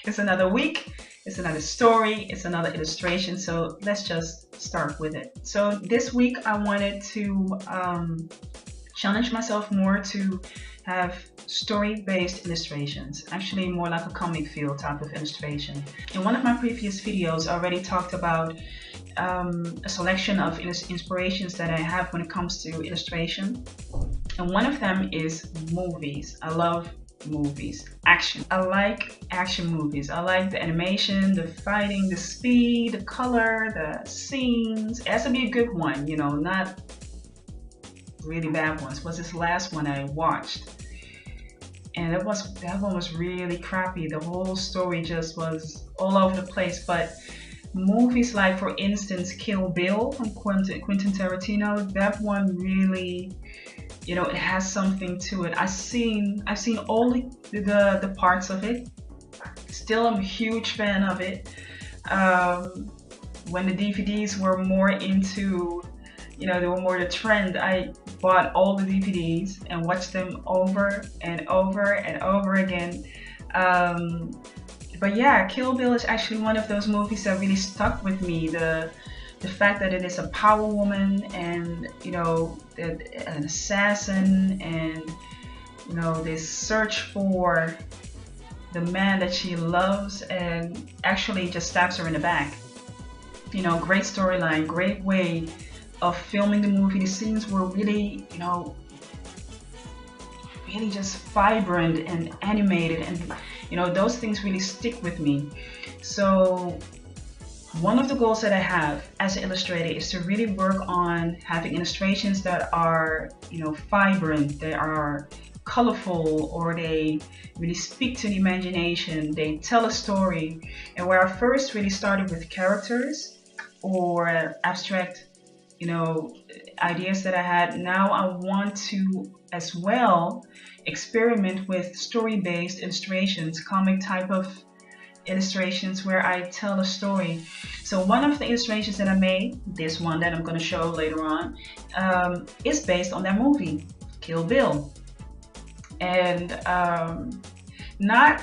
It's another week, it's another story, it's another illustration. So let's just start with it. So this week I wanted to challenge myself more to have story-based illustrations, actually more like a comic feel type of illustration. In one of my previous videos, I already talked about a selection of inspirations that I have when it comes to illustration. And one of them is movies. I love movies. Action. I like action movies. I like the animation, the fighting, the speed, the color, the scenes. It has to be a good one, you know, not really bad ones. Was this last one I watched? And that one was really crappy. The whole story just was all over the place. But movies like, for instance, Kill Bill from Quentin Tarantino, that one really, you know, it has something to it. I've seen all the parts of it. Still, I'm a huge fan of it. When the DVDs were more into, you know, they were more the trend, I bought all the DVDs and watched them over and over and over again. But yeah, Kill Bill is actually one of those movies that really stuck with me. The fact that it is a power woman and, you know, an assassin, and, you know, this search for the man that she loves and actually just stabs her in the back. You know, great storyline, great way of filming the movie. The scenes were really, you know, really just vibrant and animated, and, you know, those things really stick with me. So one of the goals that I have as an illustrator is to really work on having illustrations that are, you know, vibrant, they are colorful, or they really speak to the imagination, they tell a story. And where I first really started with characters or abstract, you know, ideas that I had, now I want to as well experiment with story-based illustrations, comic type of illustrations where I tell a story. So one of the illustrations that I made, this one that I'm going to show later on, is based on that movie, Kill Bill. And not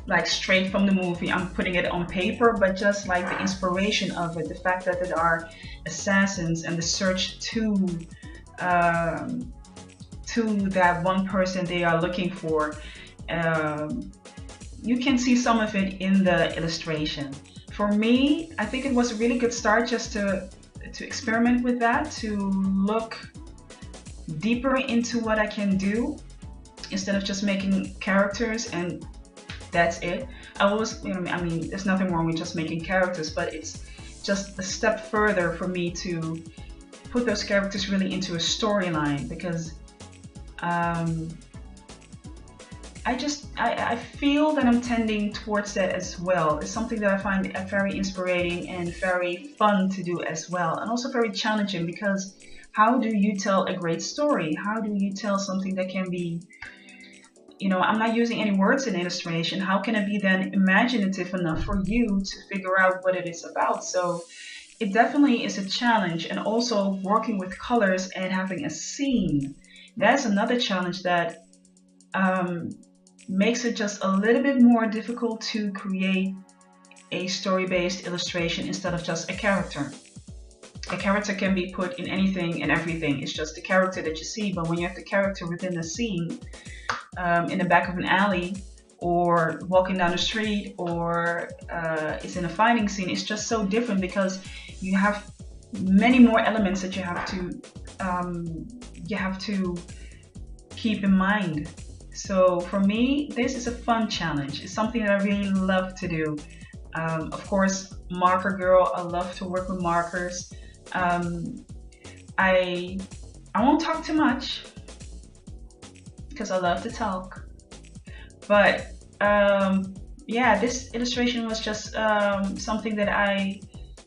like straight from the movie, I'm putting it on paper, but just like the inspiration of it, the fact that there are assassins and the search to that one person they are looking for. You can see some of it in the illustration. For me, I think it was a really good start just to experiment with that, to look deeper into what I can do instead of just making characters and that's it. I always, you know, I mean, there's nothing wrong with just making characters, but it's just a step further for me to put those characters really into a storyline, because I feel that I'm tending towards that as well. It's something that I find very inspiring and very fun to do as well, and also very challenging, because how do you tell a great story? How do you tell something that can be, you know, I'm not using any words in illustration. How can it be then imaginative enough for you to figure out what it is about? So it definitely is a challenge. And also working with colors and having a scene, that's another challenge that makes it just a little bit more difficult to create a story-based illustration instead of just a character. A character can be put in anything and everything. It's just the character that you see. But when you have the character within a scene, in the back of an alley, or walking down the street, or it's in a fighting scene, it's just so different, because you have many more elements that you have to keep in mind. So for me, this is a fun challenge. It's something that I really love to do. Of course, marker girl, I love to work with markers. I won't talk too much because I love to talk, but yeah, this illustration was just something that I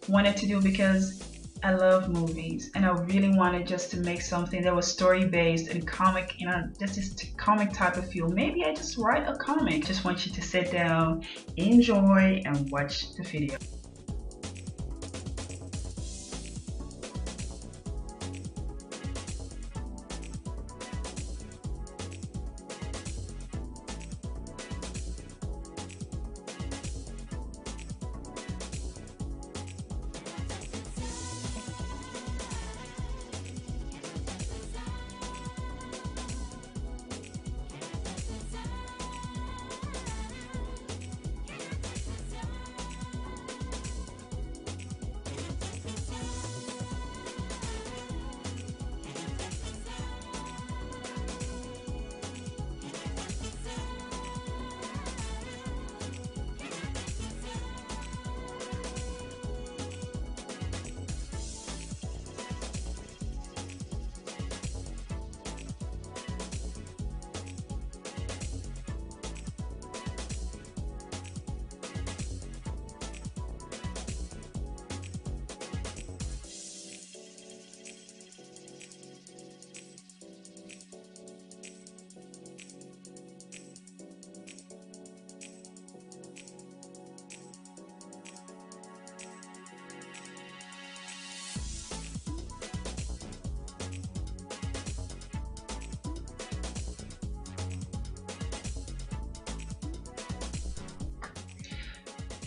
wanted to do because I love movies, and I really wanted just to make something that was story based and comic, you know, just this comic type of feel. Maybe I just write a comic. Just want you to sit down, enjoy, and watch the video.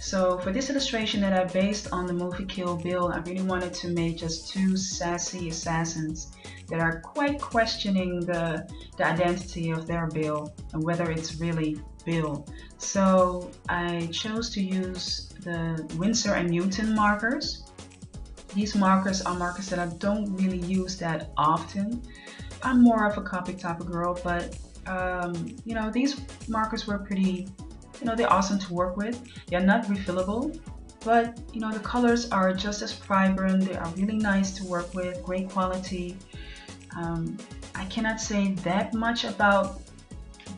So for this illustration that I based on the movie Kill Bill, I really wanted to make just two sassy assassins that are quite questioning the identity of their Bill and whether it's really Bill. So I chose to use the Winsor and Newton markers. These markers are markers that I don't really use that often. I'm more of a Copic type of girl, but these markers were pretty, they're awesome to work with. They're not refillable, but the colors are just as vibrant. They are really nice to work with, great quality. I cannot say that much about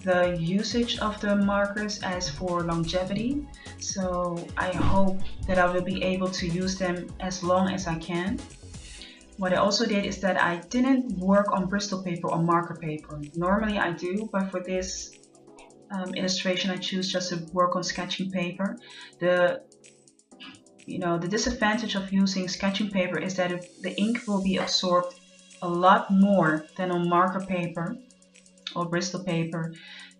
the usage of the markers as for longevity, so I hope that I will be able to use them as long as I can. What I also did is that I didn't work on Bristol paper or marker paper. Normally I do, but for this illustration I choose just to work on sketching paper. The disadvantage of using sketching paper is that the ink will be absorbed a lot more than on marker paper or Bristol paper,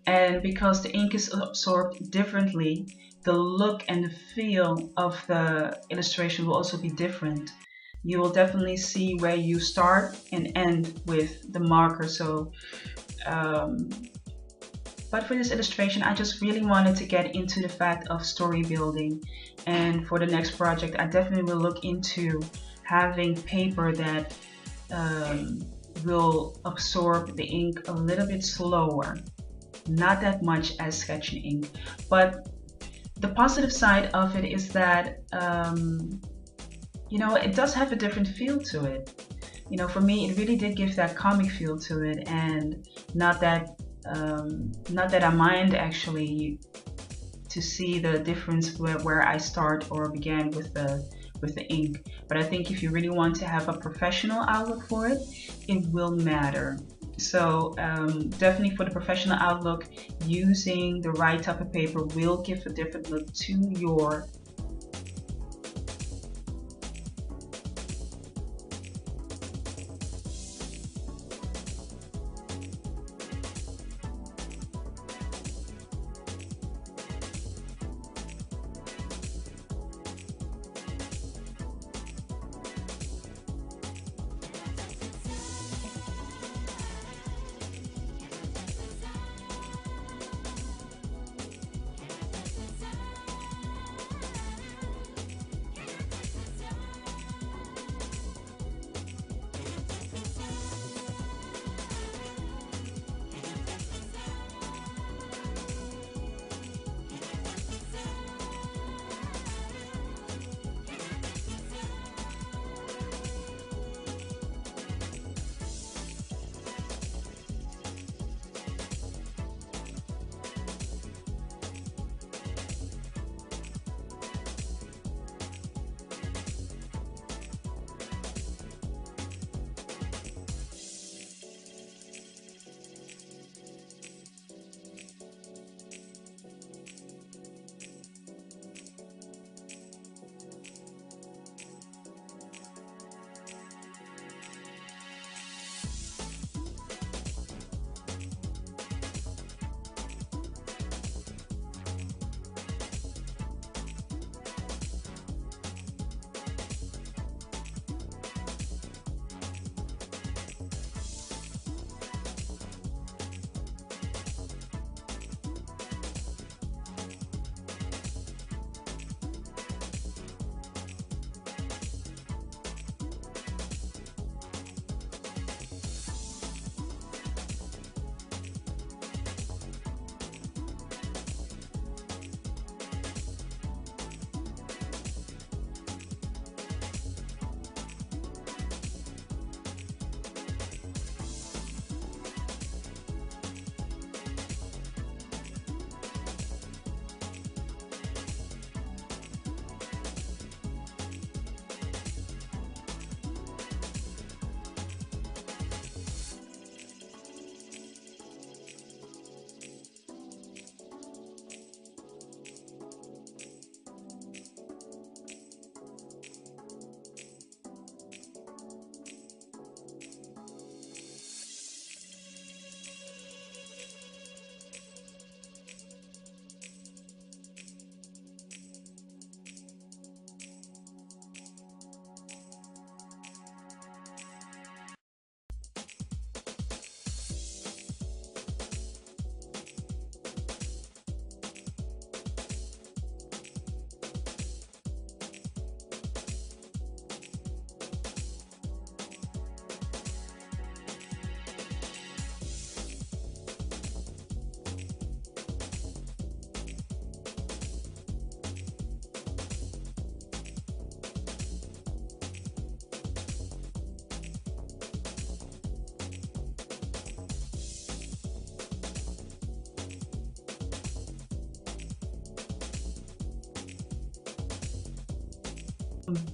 and because the ink is absorbed differently, the look and the feel of the illustration will also be different. You will definitely see where you start and end with the marker. So but for this illustration I just really wanted to get into the fact of story building, and for the next project I definitely will look into having paper that will absorb the ink a little bit slower, not that much as sketching ink. But the positive side of it is that it does have a different feel to it. For me it really did give that comic feel to it, and not that I mind actually to see the difference where I start or began with the ink. But I think if you really want to have a professional outlook for it, it will matter. So definitely for the professional outlook, using the right type of paper will give a different look to your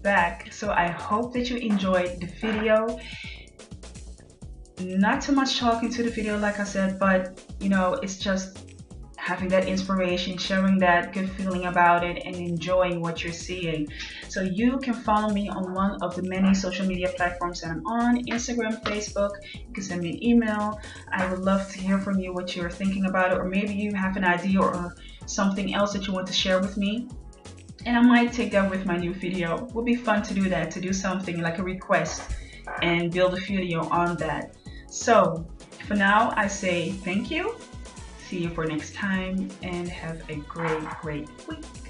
back. So I hope that you enjoyed the video. Not too much talking to the video, like I said, but you know, it's just having that inspiration, sharing that good feeling about it, and enjoying what you're seeing. So you can follow me on one of the many social media platforms that I'm on: Instagram, Facebook. You can send me an email. I would love to hear from you what you're thinking about it, or maybe you have an idea or something else that you want to share with me, and I might take that with my new video. It would be fun to do that, to do something like a request and build a video on that. So for now, I say thank you. See you for next time, and have a great week.